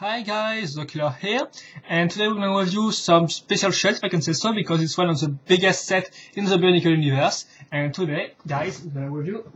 Hi guys, the Killer here, and today we're going to review some special shells, if I can say so, because it's one of the biggest sets in the Bionicle universe. And today, guys, we're going to review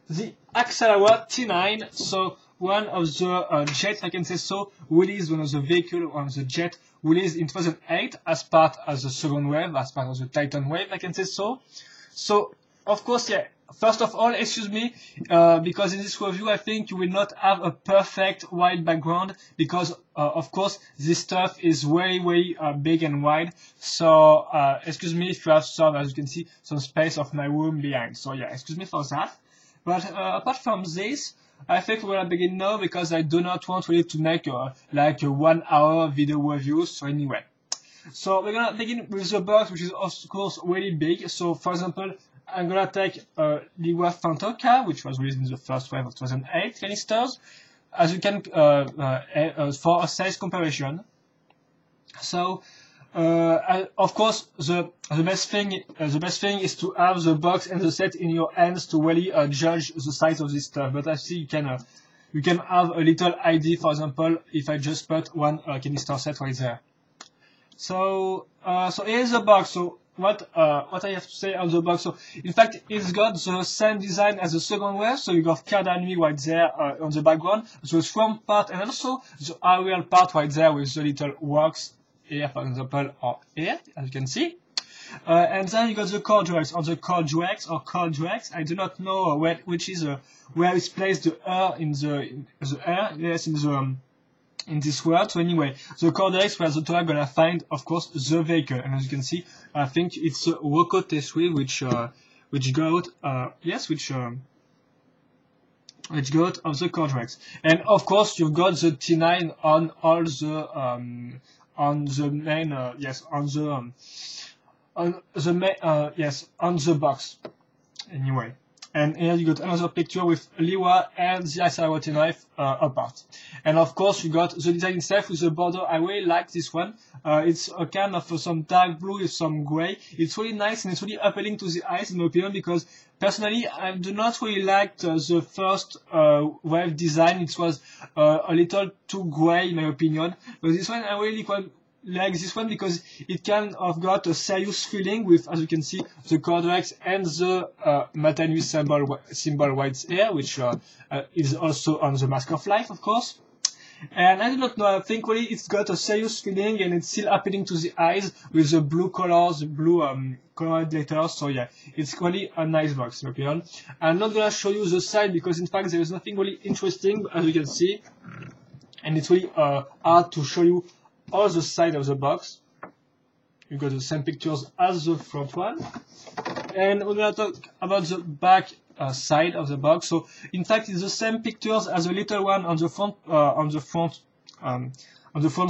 the Axalara T9, so one of the jets, if I can say so, released one of the vehicle, one of the jet released in 2008 as part of the second wave, as part of the Titan wave, I can say so. So, of course, yeah. First of all, excuse me, because in this review I think you will not have a perfect wide background because, of course, this stuff is very big and wide. So, excuse me if you have some, as you can see, some space of my room behind. So, yeah, excuse me for that. But apart from this, I think we're gonna begin now because I do not want really to make like a 1 hour video review. So anyway, so we're gonna begin with the box, which is of course really big. So, for example, I'm gonna take Ligua Fantoka, which was released in the first wave of 2008 canisters, as you can for a size comparison. So, of course, the best thing is to have the box and the set in your hands to really judge the size of this stuff. But I see you can have a little idea. For example, if I just put one canister set right there. So here's the box. So what I have to say on the box. So in fact, it's got the same design as the second wave. So you got Cardinal right there on the background, the front part, and also the aerial part right there with the little works here, for example, or here, as you can see. And then you got the cordrax on the cordrax or cordrax. I do not know which is where it's placed the air in the air. Yes, in this world. So anyway, the cordrax where the tower gonna find, of course, the vehicle. And as you can see, I think it's a Rocco T3 which got of the cordrax. And of course, you've got the T9 on all the on the main on the box. Anyway. And here you got another picture with Liwa and the Axalara T9 apart. And of course you got the design itself with the border. I really like this one. It's a kind of some dark blue with some gray. It's really nice and it's really appealing to the eyes in my opinion because personally I do not really like the first wave design. It was a little too gray in my opinion. But this one I really like this one because it kind of got a serious feeling with, as you can see, the cordrax and the Matanus symbol right here, which is also on the Mask of Life, of course. And I do not know, I think really it's got a serious feeling and it's still appealing to the eyes with the blue colors, the blue colored letters. So yeah, it's really a nice box, in my opinion. I'm not gonna show you the side because in fact there is nothing really interesting, as you can see. And it's really hard to show you all the side of the box. You got the same pictures as the front one, and we're gonna talk about the back side of the box. So in fact, it's the same pictures as the little one on the front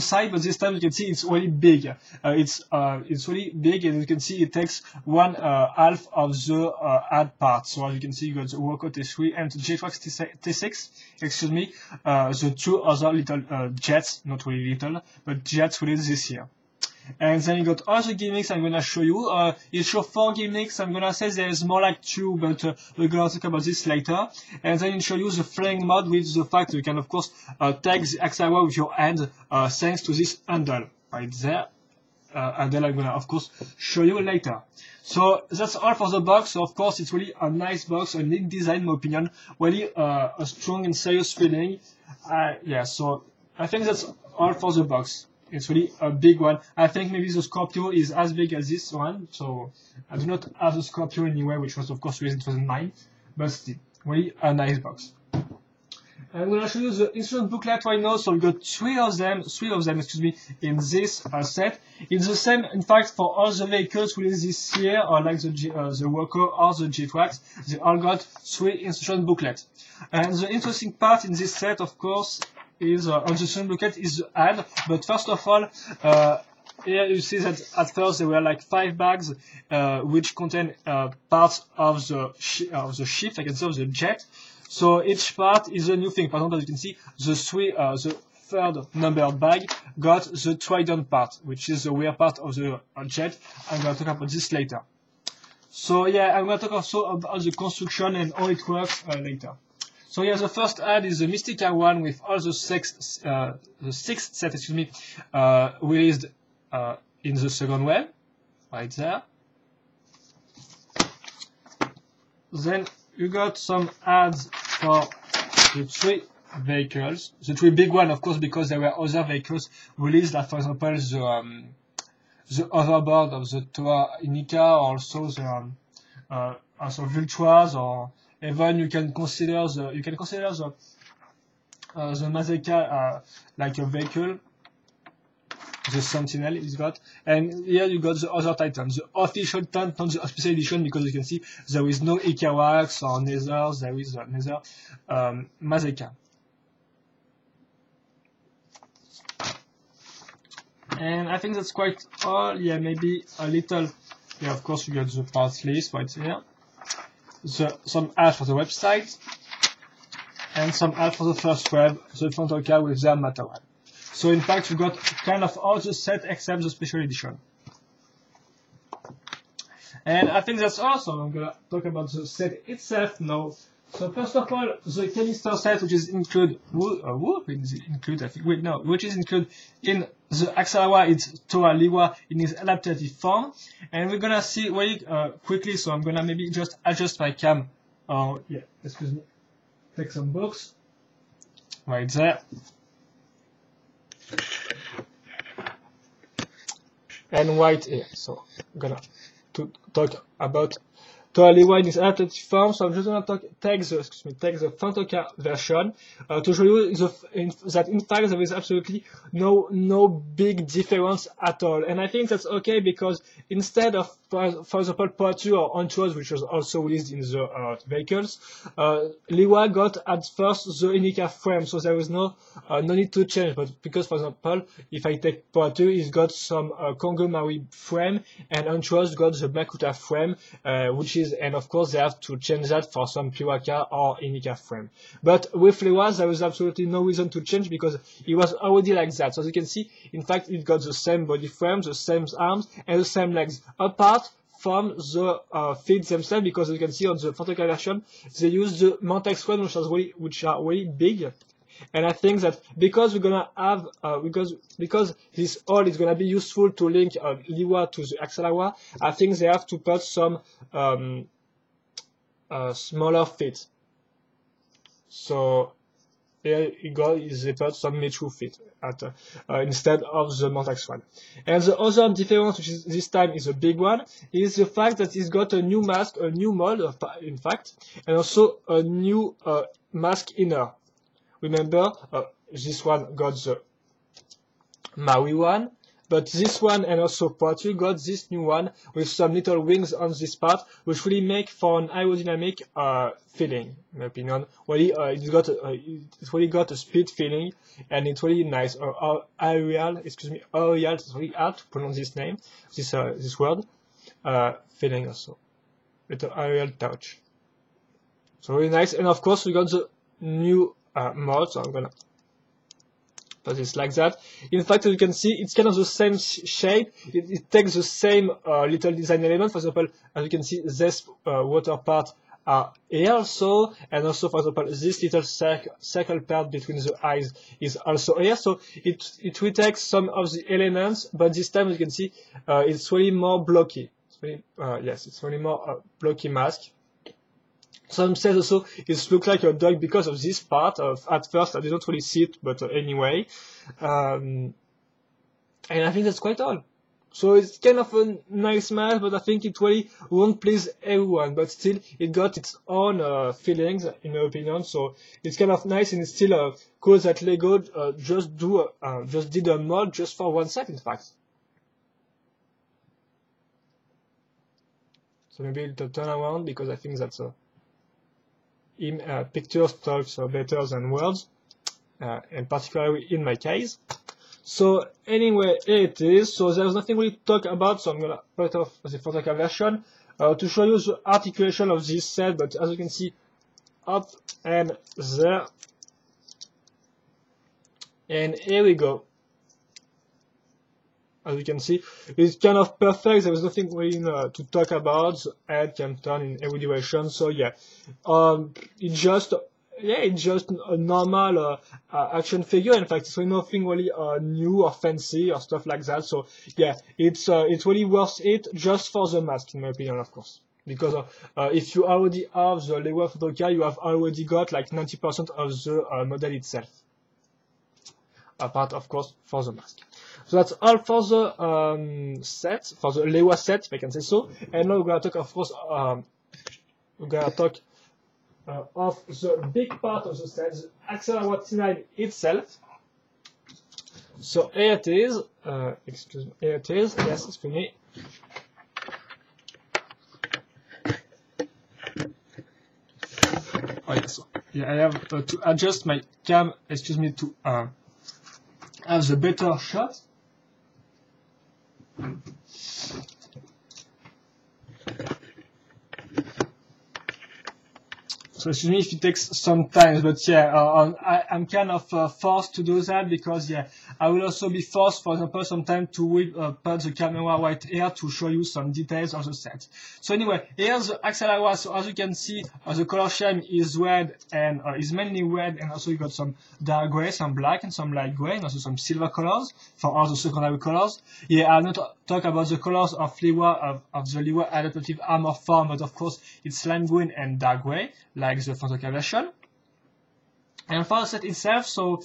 side, but this time you can see it's really big. It's really big, and you can see it takes one half of the ad part. So as you can see, you got the Rocco T3 and the J-Trax T6. Excuse me, the two other little jets, not really little, but jets released this year. And then you got all the gimmicks I'm gonna show you. It shows 4 gimmicks. I'm gonna say there is more like 2, but we're gonna talk about this later. And then it shows you the flying mode with the fact that you can of course take the Axalara with your hand thanks to this handle right there. Handle I'm gonna of course show you later. So that's all for the box. So of course it's really a nice box, a neat design in my opinion, really a strong and serious feeling. Yeah, so I think that's all for the box. It's really a big one. I think maybe the Scorpio is as big as this one. So I do not have the Scorpio anyway, which was of course released in 2009, but still, really a nice box. I'm gonna show you the instruction booklet right now. So we got three of them, excuse me, in this set. It's the same, in fact, for all the vehicles released this year, or like the Rocco or the J-Trax. They all got 3 instruction booklets. And the interesting part in this set, of course, is on the instruction booklet is the ad. But first of all, here you see that at first there were like 5 bags which contain parts of the ship, I can say, of the jet. So each part is a new thing. For example, as you can see, the third numbered bag got the trident part, which is the rear part of the jet. I'm going to talk about this later. So yeah, I'm going to talk also about the construction and how it works later. So yeah, the first ad is the Mystica one with all the sixth set, excuse me, released in the second wave, right there. Then you got some ads for the 3 vehicles, the 3 big one, of course, because there were other vehicles released, like for example the overboard of the Toa Inika, also the also Vultras, or even you can consider the Mazeka like a vehicle. The Sentinel is got, and here you got the other Titans, the official Titan, not the special edition, because you can see there is no Ikawax or Nether, there is Nether Mazeka. And I think that's quite all. Yeah, maybe a little. Yeah, of course you got the parts list right here. Some ads for the website, and some ads for the first web, the Fantoka with their material. So in fact, you got kind of all the set except the special edition. And I think that's all. So I'm gonna talk about the set itself now. So first of all, the canister set, which is included, which is included in the Axalara, it's Toa Liwa in its adaptative form. And we're gonna see very quickly. So I'm gonna maybe just adjust my cam. Yeah, excuse me. Take some books right there. And right here. So I'm gonna talk about Toa Liwa in its adaptative form. So I'm just gonna take the Fantoka version to show you that in fact there is absolutely no big difference at all. And I think that's okay, because instead of, for example, Poitou or Entourage, which was also released in the vehicles, Liwa got at first the Inika frame, so there is no need to change. But because, for example, if I take Poitou, it's got some Congo Maui frame, and Entourage got the Makuta frame, which is, and of course they have to change that for some Piwaka or Inika frame. But with Liwa, there is absolutely no reason to change, because it was already like that. So as you can see, in fact, it got the same body frame, the same arms, and the same legs, apart from the feet themselves, because you can see on the Fantoka version, they use the Mantex one, which are really big. And I think that because we're gonna have, because this all is gonna be useful to link Liwa to the Axalara, I think they have to put some smaller feet. So here you go, they put some Metru feet instead of the Mantex one. And the other difference, which is this time is a big one, is the fact that it's got a new mask, a new mold, in fact, and also a new mask inner. Remember, this one got the Maui one, but this one and also Poitou got this new one with some little wings on this part, which really make for an aerodynamic feeling, in my opinion. Really, it's really got a speed feeling, and it's really nice. Aerial, it's really hard to pronounce this name, this word. Feeling also, with an aerial touch. So really nice, and of course we got the new mode, so I'm gonna put this like that. In fact, as you can see, it's kind of the same shape. It takes the same little design element. For example, as you can see, this water part are here also, and also, for example, this little circle part between the eyes is also here. So it retakes some of the elements, but this time, as you can see, it's really more blocky. It's really, yes, it's really more blocky mask. Some says also it looks like a dog because of this part. At first, I didn't really see it, but anyway. And I think that's quite all. So it's kind of a nice mask, but I think it really won't please everyone. But still, it got its own feelings, in my opinion. So it's kind of nice, and it's still cool that Lego just did a mod just for one set, in fact. So maybe it'll turn around, because I think that's pictures talks better than words, and particularly in my case. So anyway, here it is. So there's nothing really to talk about, so I'm gonna put off the Fantoka version to show you the articulation of this set. But as you can see, up and there, and here we go. As you can see, it's kind of perfect. There is nothing really to talk about. The head can turn in every direction. So yeah, it just yeah, it's just a normal action figure. In fact, it's really nothing really new or fancy or stuff like that. So yeah, it's really worth it just for the mask, in my opinion, of course. Because if you already have the Lego photo card, you have already got like 90% of the model itself. Apart, of course, for the mask. So that's all for the set, for the Lego set, if I can say so. And now we're gonna talk, of course, we're gonna talk of the big part of the set, the Axalara T9 itself. So here it is. Excuse me. Here it is. Yes, excuse me. Oh, yes. Yeah, I have to adjust my cam. Excuse me, to have the better shot. So excuse me if it takes some time, but yeah, I'm kind of forced to do that because yeah, I will also be forced, for example, sometime to put the camera right here to show you some details of the set. So anyway, here's the Axalara. So as you can see, the color scheme is red and is mainly red, and also you got some dark gray, some black, and some light gray, and also some silver colors for all the secondary colors. Yeah, I'll not talk about the colors of Liwa of the Liwa adaptive armor form, but of course it's lime green and dark gray, like the photo version. And for the set itself, so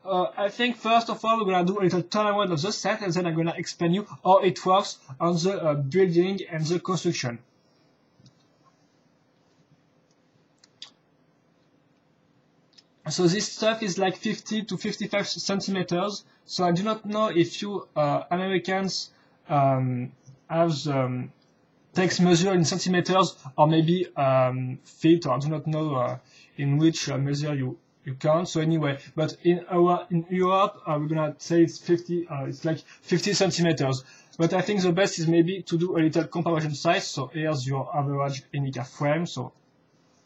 I think first of all we're gonna do a little turnaround of the set, and then I'm gonna explain you how it works on the building and the construction. So this stuff is like 50 to 55 centimeters. So I do not know if you Americans have takes measure in centimeters or maybe feet, or I do not know in which measure you count. So anyway, but in Europe we're gonna say it's 50. It's like 50 centimeters. But I think the best is maybe to do a little comparison size. So here's your average Inica frame. So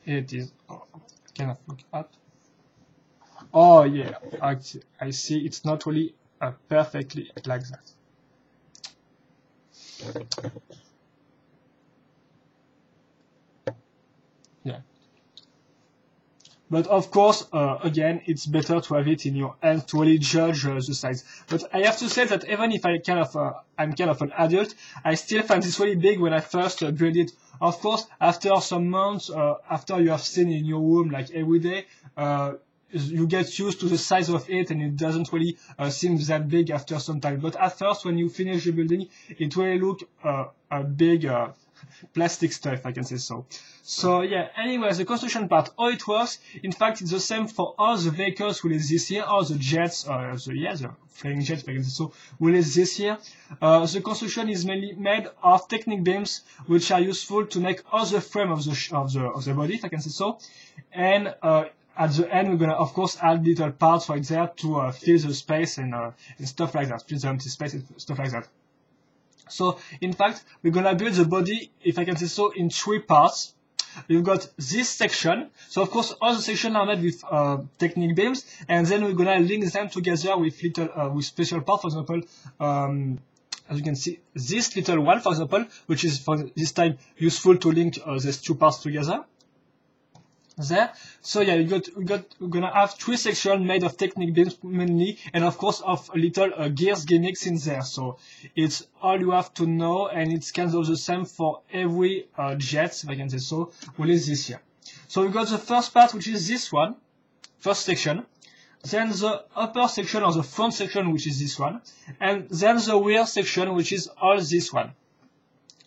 here it is. Kind of look up. Oh yeah, I see. It's not really perfectly like that. Yeah. But of course, again, it's better to have it in your hand to really judge the size. But I have to say that even if I'm kind of an adult, I still find this really big when I first build it. Of course, after some months, after you have seen in your room like every day, you get used to the size of it, and it doesn't really seem that big after some time. But at first, when you finish the building, it really looks a big plastic stuff, I can say so. So yeah, anyway, the construction part, how it works, in fact, it's the same for all the vehicles released this year, all the jets, the flying jets, I can say so, released this year. The construction is mainly made of Technic beams, which are useful to make all the frame of the body, if I can say so. And at the end, we're gonna, of course, add little parts for it there to fill the space and stuff like that, fill the empty space and stuff like that. So, in fact, we're gonna build the body, if I can say so, in 3 parts. You've got this section. So, of course, all the sections are made with Technic beams, and then we're gonna link them together with with special parts. For example, as you can see, this little one, for example, which is for this time useful to link these 2 parts together. There. So yeah, we're gonna have 3 sections made of Technic beams mainly, and of course of little gears gimmicks in there. So it's all you have to know, and it's kind of the same for every jet, if I can say so, released this year. So we got the first part, which is this one, first section. Then the upper section, or the front section, which is this one, and then the rear section, which is all this one.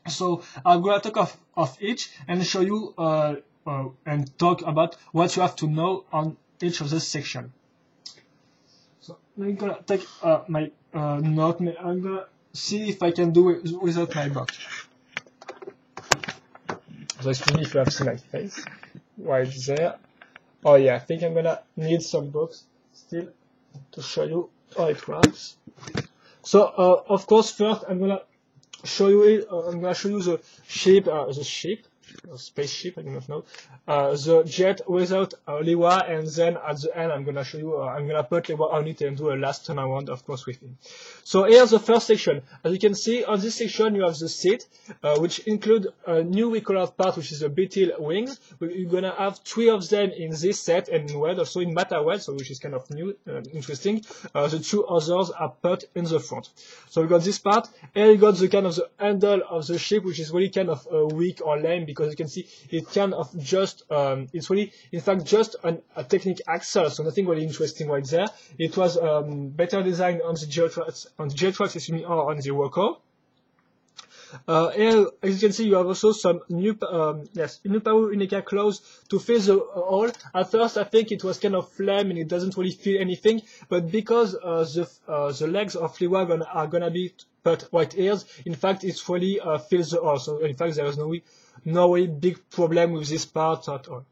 So I'm gonna talk of each and show you and talk about what you have to know on each of the section. So I'm gonna take my note. I'm gonna see if I can do it without my box. So excuse me if you have seen my face right there. Oh yeah, I think I'm gonna need some books still to show you how it works. So of course, first I'm gonna show you it. I'm gonna show you the shape. or spaceship, I do not know, the jet without Liwa, and then at the end I'm gonna show you, I'm gonna put Liwa on it and do a last turn around, of course, with him. So here's the first section. As you can see, on this section you have the seat, which include a new recolored part, which is the beetle wings. You're gonna have 3 of them in this set, and in red, also in matter red, so which is kind of new, interesting. The 2 others are put in the front. So we got this part, and you got the kind of the handle of the ship, which is really kind of weak or lame, because you can see it kind of just, it's really, in fact, just a technique axle, so nothing really interesting right there. It was better designed on the Geotrax, excuse me, or on the Woko. Here, as you can see, you have also some new, power Unica claws to fill the hole. At first, I think it was kind of flame and it doesn't really feel anything, but because the legs of Liwa are gonna be put white ears, in fact, it really fills the hole. So, in fact, there is no really big problem with this part at all.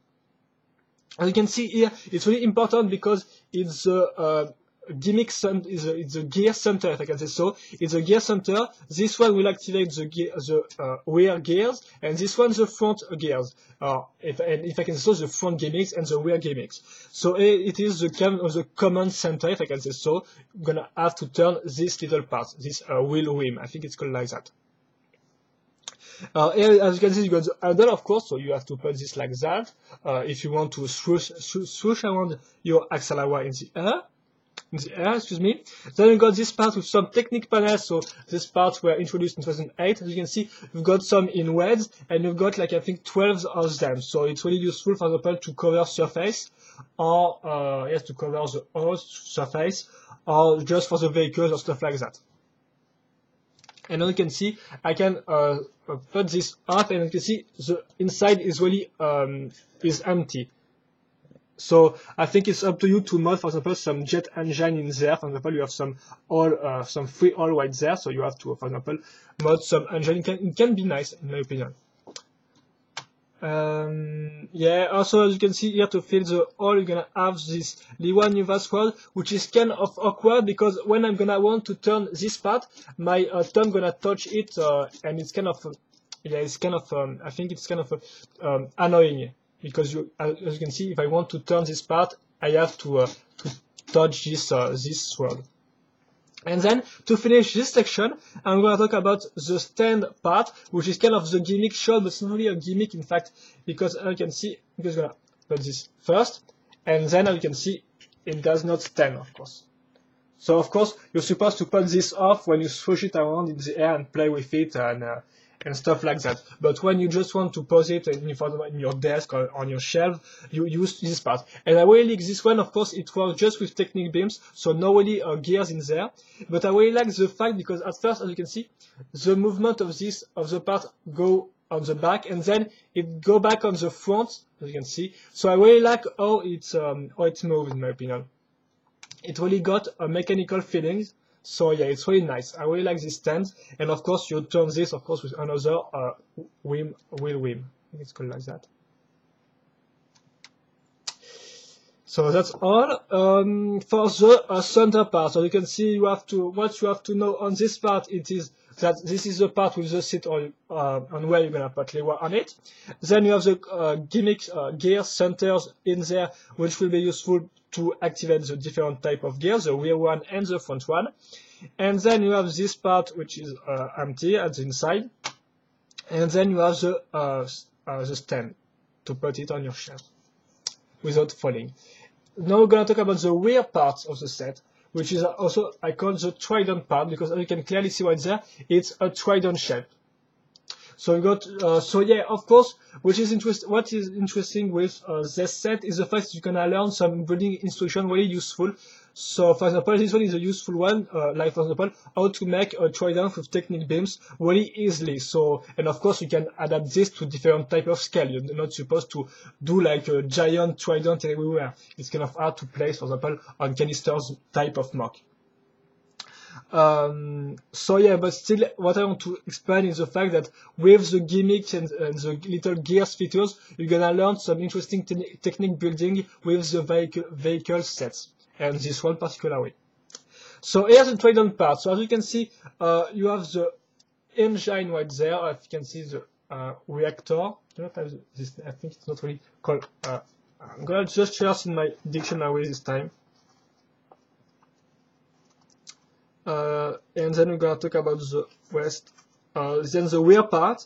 As you can see here, it's really important because it's the gimmick it's a gear center, if I can say so. It's a gear center. This one will activate the rear gears, and this one the front gears. If I can say so, the front gimmicks and the rear gimmicks. So it is the command center, if I can say so. I'm gonna have to turn this little part, this wheel rim. I think it's called like that. Here, as you can see, you got the handle, of course, so you have to put this like that. If you want to swoosh around your Axalara in the air, excuse me. Then you got this part with some technique panels, so this part were introduced in 2008. As you can see, you've got some in reds, and you've got like, I think, 12 of them. So it's really useful, for example, to cover surface, or, yes, to cover the host surface, or just for the vehicles or stuff like that. And as you can see, I can put this up, and you can see the inside is really is empty. So I think it's up to you to mod, for example, some jet engine in there. For example, you have some free oil right there, so you have to, for example, mod some engine. It can be nice, in my opinion. Yeah, also as you can see here, to fill the hole, you're gonna have this Liwa Nuvas rod, which is kind of awkward because when I'm gonna want to turn this part, my thumb gonna touch it, and it's kind of, yeah, it's kind of, I think it's kind of annoying because as you can see, if I want to turn this part, I have to touch this rod. And then, to finish this section, I'm going to talk about the stand part, which is kind of the gimmick shot, but it's not really a gimmick, in fact, because as you can see, I'm just going to put this first, and then as you can see, it does not stand, of course. So, of course, you're supposed to put this off when you swoosh it around in the air and play with it and stuff like that. But when you just want to pose it in your desk or on your shelf, you use this part. And I really like this one, of course, it works just with technique beams, so no really gears in there. But I really like the fact because at first, as you can see, the movement of the part go on the back, and then it go back on the front, as you can see. So I really like how it moves, in my opinion. It really got a mechanical feeling. So yeah, it's really nice. I really like this stand, and of course you turn this, of course, with another wheel rim. I think it's called like that. So that's all for the center part. So you can see what you have to know on this part. It is that this is the part with the seat on where you're gonna put Liwa on it. Then you have the gimmicks gear centers in there, which will be useful to activate the different type of gears, the rear one and the front one. And then you have this part which is empty at the inside. And then you have the stand to put it on your shelf without falling. Now we're going to talk about the rear part of the set, which is also, I call the trident part, because as you can clearly see right there, it's a trident shape. So we got, so yeah, of course, what is interesting with this set is the fact that you can learn some building instruction really useful. So for example, this one is a useful one, like for example, how to make a trident with technique beams really easily. So, and of course you can adapt this to different type of scale. You're not supposed to do like a giant trident everywhere. It's kind of hard to place, for example, on canisters type of mark. So yeah, but still what I want to explain is the fact that with the gimmicks and the little gears features, you're gonna learn some interesting technique building with the vehicle sets, and this one particularly. So here's the trident part. So as you can see, you have the engine right there. If you can see the reactor, don't have this. I think it's not really called. I'm gonna just search in my dictionary this time. And then we're gonna talk about the rest. Then the weird part,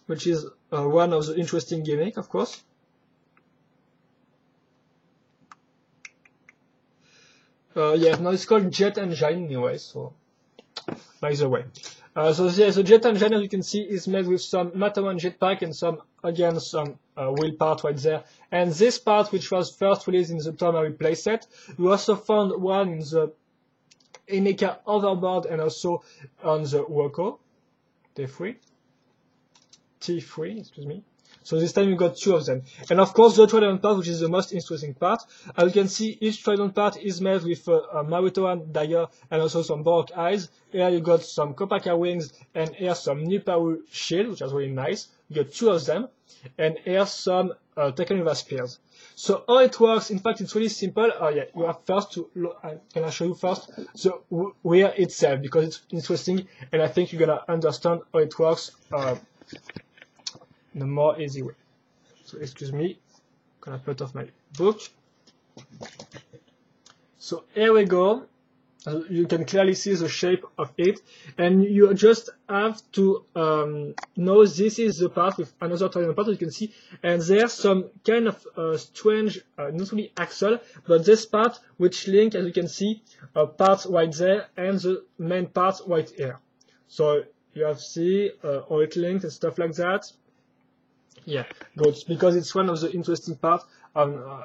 which is one of the interesting gimmick, of course. Yeah, now it's called jet engine anyway, so by the way. So yeah, the jet engine, as you can see, is made with some Matawan jetpack and some wheel part right there. And this part, which was first released in the Tornari playset, we also found one in the Emeka Overboard and also on the Woko T3, excuse me. So this time we got two of them. And of course the trident part, which is the most interesting part. As you can see, each trident part is made with a Marutoan dagger and also some Baroque eyes. Here you got some Kopaka wings and here some Niparu shield, which is really nice. You got two of them. And here some Tekeniva spears. So how it works, in fact, it's really simple. Yeah, you have first to, can I show you first the weir itself, because it's interesting and I think you're gonna understand how it works in a more easy way. So excuse me, I'm gonna put off my book. So here we go. You can clearly see the shape of it, and you just have to know this is the part with another trident part, you can see, and there's some kind of strange, not really axle, but this part which link, as you can see, parts right there and the main part right here. So you have see how it links and stuff like that. Yeah, good, because it's one of the interesting part,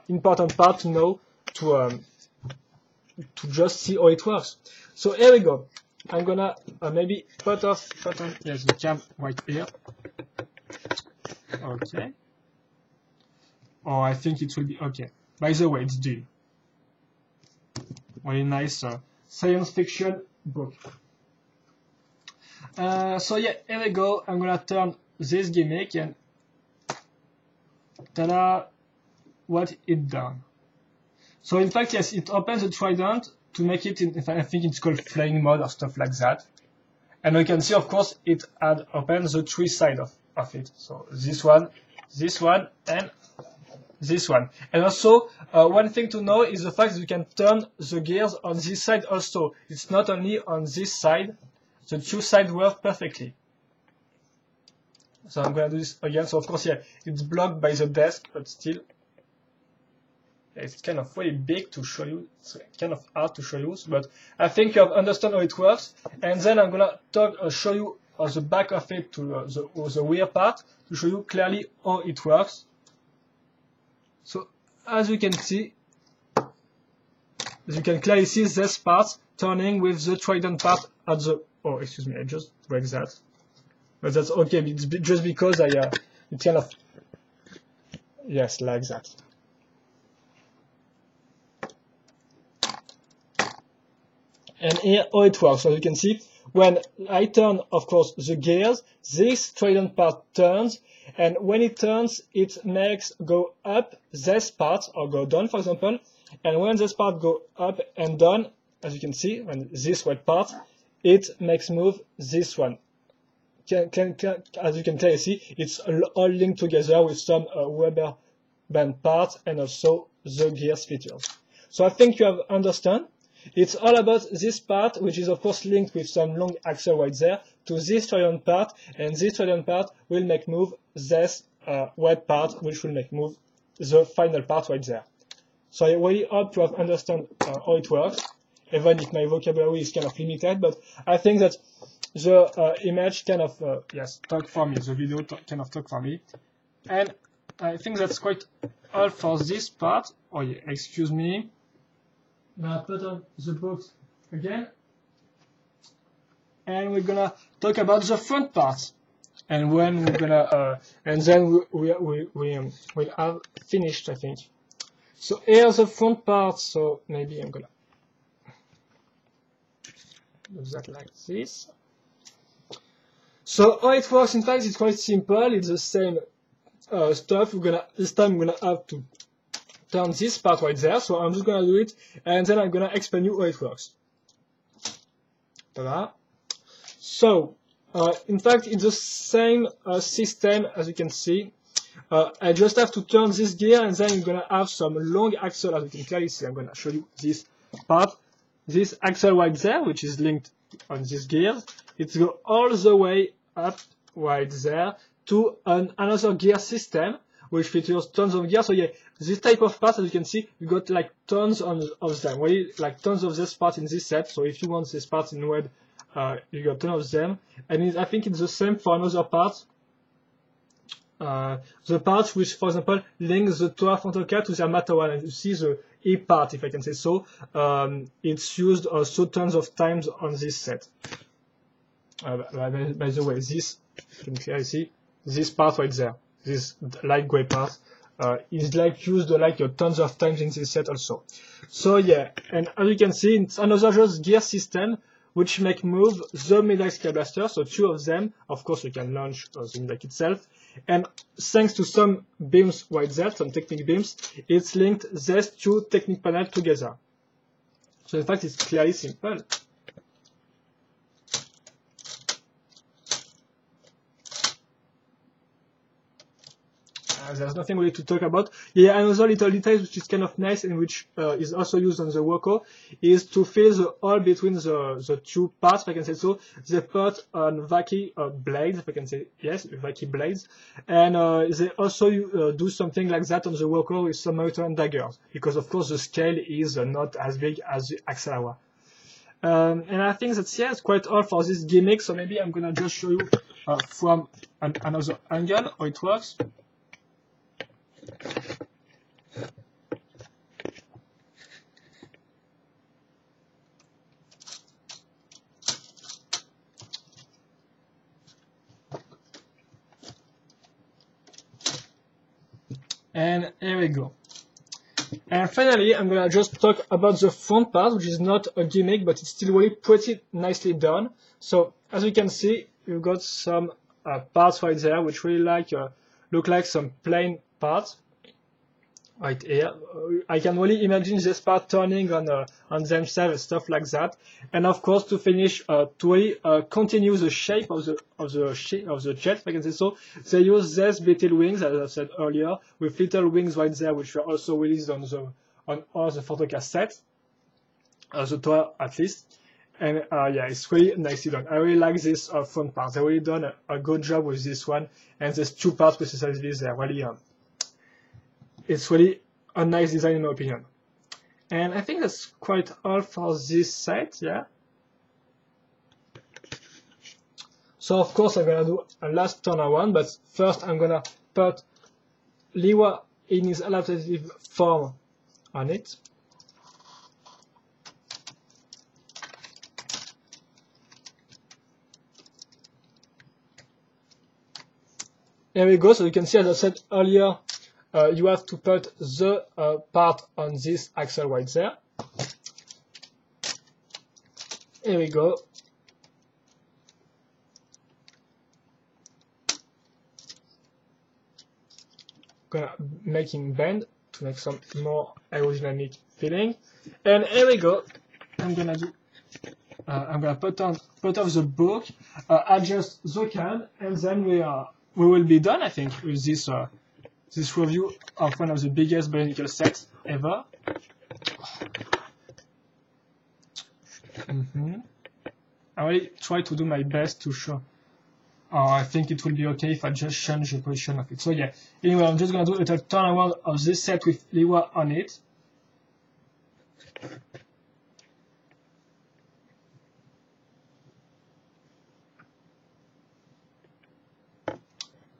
important part to know to just see how it works. So here we go. I'm gonna maybe put on yes, the cam right here. Okay. Oh, I think it will be okay. By the way, it's due. Very nice science fiction book. So yeah, here we go. I'm gonna turn this gimmick and ta-da! What it done. So in fact, yes, it opens the trident to make it, I think it's called flying mode or stuff like that. And you can see, of course, it had opened the three sides of it. So this one, and this one. And also, one thing to know is the fact that you can turn the gears on this side also. It's not only on this side. The two sides work perfectly. So I'm going to do this again. So of course, yeah, it's blocked by the desk, but still. It's kind of really big to show you. It's kind of hard to show you, but I think you have understand how it works. And then I'm gonna show you the back of it to the rear part to show you clearly how it works. So as you can see, as you can clearly see this part turning with the trident part at the. Oh, excuse me, I just break that. But that's okay. It's just because it kind of, yes, like that. And here how it works. So you can see when I turn, of course, the gears, this trident part turns, and when it turns, it makes go up this part or go down, for example. And when this part go up and down, as you can see, when this white part, it makes move this one. As you can clearly see, it's all linked together with some rubber band parts and also the gears features. So I think you have understand. It's all about this part, which is of course linked with some long axle right there, to this trident part, and this trident part will make move this white part, which will make move the final part right there. So I really hope you have understand how it works, even if my vocabulary is kind of limited, but I think that the image kind of, yes, talk for me, the video kind of talk for me. And I think that's quite all for this part. Oh yeah, excuse me. I'm gonna put on the box again, and we're gonna talk about the front part, and when we're gonna, and then we'll have finished, I think. So here's the front part. So maybe I'm gonna do that like this. So how it works, in fact, it's quite simple. It's the same stuff. This time we're gonna have to turn this part right there, so I'm just gonna do it, and then I'm gonna explain you how it works. Ta-da. So, in fact, it's the same system as you can see. I just have to turn this gear, and then you're gonna have some long axle, as you can clearly see. I'm gonna show you this part. This axle right there, which is linked on this gear, it goes all the way up right there to another gear system, which features tons of gears. So yeah, this type of parts, as you can see, you got like tons of them, really like tons of this part in this set. So if you want this part in red, you got tons of them. And I think it's the same for another part. The parts which, for example, links the Torah frontal to the matter one, and you see the E part, if I can say so. It's used also tons of times on this set. By the way, this, you can clearly see, this part right there, this light gray part, is like used like tons of times in this set also. So yeah, and as you can see, it's another just gear system which make move the Midnight Sky Blaster, so two of them. Of course, you can launch the Midnight itself. And thanks to some beams right there, some technique beams, it's linked these two technique panels together. So in fact, it's clearly simple. There's nothing really to talk about. Yeah, another little detail which is kind of nice and which is also used on the Woko is to fill the hole between the two parts, if I can say so. They put on Vaki blades, if I can say yes, Vaki blades, and they also do something like that on the Woko with some Maritime daggers, because of course the scale is not as big as the Axalara. And I think that's, yeah, it's quite all for this gimmick. So maybe I'm gonna just show you from another angle how it works. And here we go. And finally, I'm gonna just talk about the front part, which is not a gimmick, but it's still really pretty nicely done. So as you can see, you've got some parts right there, which really look like some plain parts right here. I can really imagine this part turning on themselves and stuff like that. And of course, to finish, to really continue the shape of the jet, if I can say so, they use these beetle wings, as I said earlier, with little wings right there, which were also released on all the photocast sets, the Torah at least. And yeah, it's really nicely done. I really like this front part. They really done a good job with this one, and these two parts precisely, they're really it's really a nice design in my opinion. And I think that's quite all for this set, yeah. So of course I'm gonna do a last turnaround, but first I'm gonna put Liwa in his adaptive form on it. There we go. So you can see, as I said earlier, you have to put the part on this axle right there. Here we go. Gonna make him bend to make some more aerodynamic feeling. And here we go. I'm gonna put off the book, adjust the cam, and then we will be done, I think, with this this review of one of the biggest Bionicle sets ever. I will try to do my best to show. I think it will be okay if I just change the position of it. So yeah, anyway, I'm just going to do a little turnaround of this set with Liwa on it.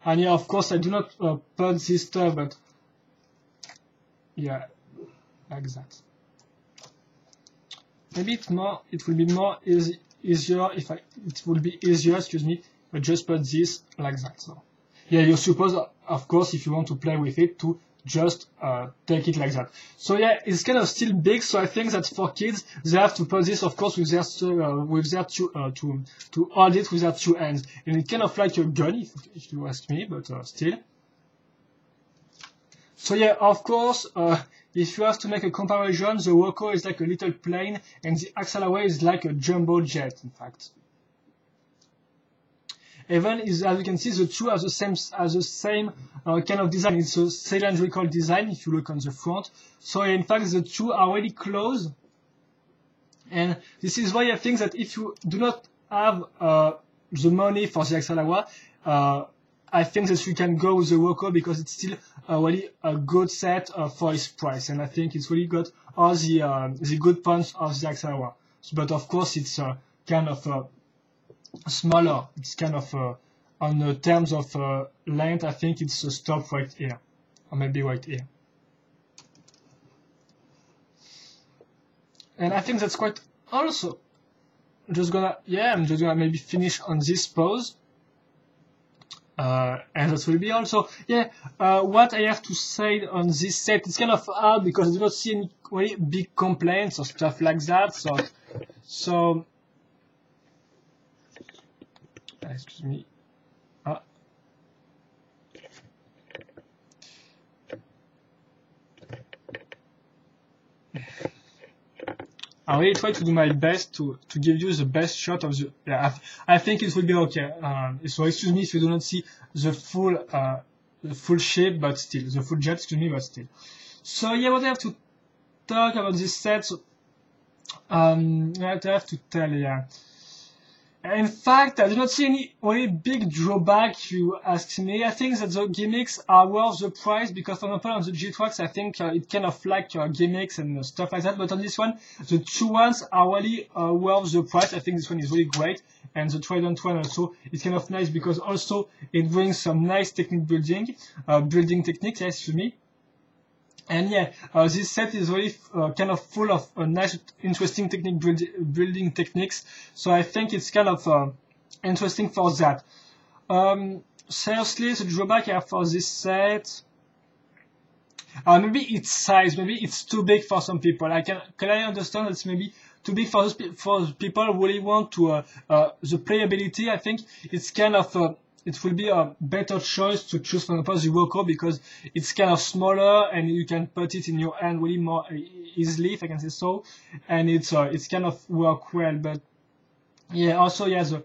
And yeah, of course, I do not put this stuff, but yeah, like that. Maybe it will be more easier if I just put this like that. So yeah, you're supposed, of course, if you want to play with it, to just take it like that. So yeah, it's kind of still big, so I think that for kids, they have to put this, of course, with their two to hold it with their two hands, and it's kind of like a gun, if you ask me, but still. So yeah, of course, if you have to make a comparison, the Woko is like a little plane, and the Axalara is like a jumbo jet, in fact. Even is, as you can see, the two are the same kind of design. It's a cylindrical design if you look on the front. So in fact, the two are really close. And this is why I think that if you do not have the money for the Axalara, I think that you can go with the Woko because it's still really a good set for its price. And I think it's really got all the good points of the Axalara. But of course, it's kind of smaller. It's kind of on the terms of length. I think it's a stop right here, or maybe right here. And I think that's quite also. I'm just gonna maybe finish on this pose. And that will be also, what I have to say on this set. It's kind of hard because I do not see any really big complaints or stuff like that. So excuse me. I really try to do my best to give you the best shot of the. Yeah, I think it will be okay. So excuse me if you do not see the full shape, but still the full jet. Excuse me, but still. So yeah, what I have to talk about this set. I have to tell you. In fact, I do not see any really big drawback, you ask me. I think that the gimmicks are worth the price because, for example, on the G-Trax, I think it kind of like gimmicks and stuff like that. But on this one, the two ones are really worth the price. I think this one is really great. And the Trident one also is kind of nice because also it brings some nice building techniques, excuse me. And yeah, this set is really kind of full of nice, interesting building techniques. So I think it's kind of interesting for that. Seriously, the drawback I have for this set, maybe its size. Maybe it's too big for some people. I understand it's maybe too big for people who really want to the playability. I think it's kind of it will be a better choice to choose, for example, the Woko because it's kind of smaller and you can put it in your hand really more easily, if I can say so. And it's kind of work well. But yeah, also the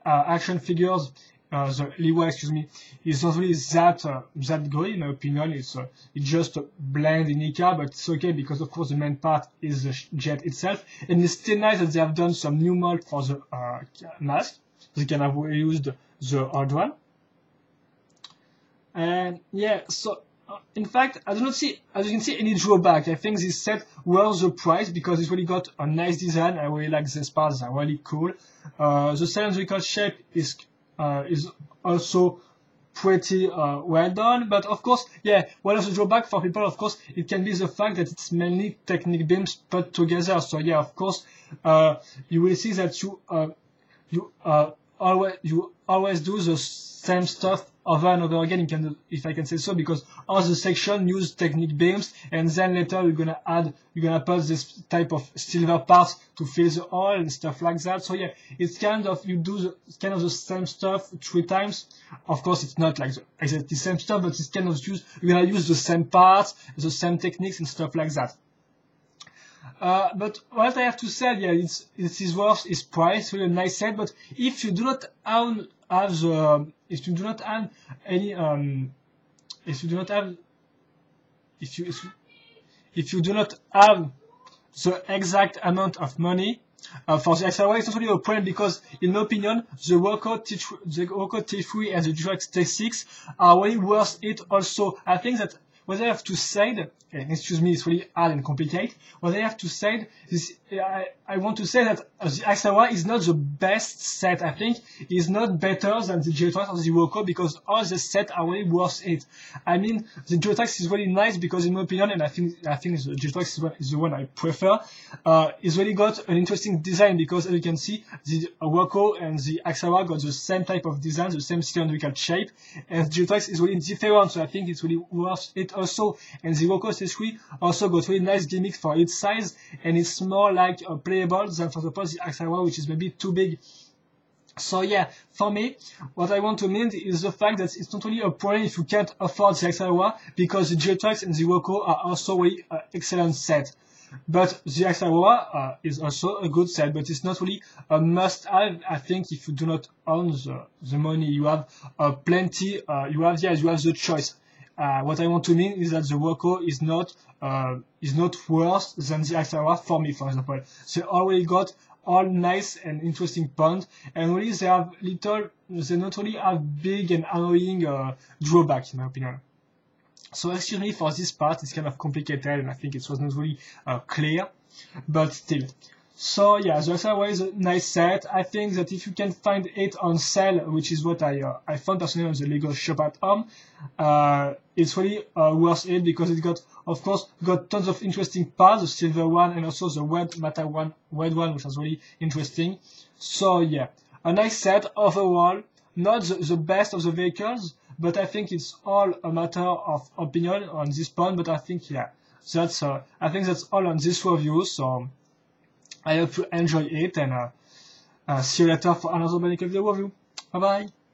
action figures, the Liwa, excuse me, is not really that good in my opinion. It's just blend in Ika, but it's okay because of course the main part is the jet itself, and it's still nice that they have done some new mold for the mask. They can have used the old one. And yeah, so in fact, I do not see, as you can see, any drawback. I think this set worth the price because it's really got a nice design. I really like these parts; are really cool. The cylindrical shape is also pretty well done. But of course, one of the drawback for people, of course, it can be the fact that it's mainly technique beams put together. So yeah, of course, you will see that you always do the same stuff over and over again, if I can say so, because all the section use technique beams, and then later you're gonna put this type of silver parts to fill the oil and stuff like that. So yeah, it's kind of the same stuff 3 times. Of course, it's not like exactly the same stuff, but it's kind of you're gonna use the same parts, the same techniques and stuff like that. But what I have to say, it is worth its price. Really a nice set. But if you do not have if you do not have the exact amount of money for the Axalara, it's not really a problem because, in my opinion, the Woko T3 and the Drawback T6 are really worth it. Also, I think that what I have to say, excuse me, it's really hard and complicated. What I have to say is, I want to say that the Axalara is not the best set. I think it's not better than the Geotrax or the Woko because all the sets are really worth it. I mean, the Geotrax is really nice because, in my opinion, and I think the Geotrax is the one I prefer. It's really got an interesting design because, as you can see, the Woko and the Axalara got the same type of design, the same cylindrical shape, and the Geotrax is really different. So I think it's really worth it also. And the Woko T3 also got really nice gimmicks for its size, and it's more like playable than, for example, the Axalara, which is maybe too big. So yeah, for me, what I want to mean is the fact that it's not really a problem if you can't afford the Axalara, because the Geotrax and the Woko are also really excellent set. But the Axalara is also a good set, but it's not really a must-have. I think if you do not own the money, you have plenty. You have the choice. What I want to mean is that the Woko is not worse than the Axalara for me, for example. They already got all nice and interesting puns, and really they not really have big and annoying drawback, in my opinion. So excuse me for this part, it's kind of complicated, and I think it was not really clear, but still. So yeah, the Axalara is a nice set. I think that if you can find it on sale, which is what I found personally on the Lego shop at home, it's really worth it, because it got tons of interesting parts, the silver one and also the red one, which was really interesting. So yeah, a nice set overall. Not the best of the vehicles, but I think it's all a matter of opinion on this point. But I think that's all on this review. So I hope you enjoy it, and see you later for another Bionicle video review. Bye bye.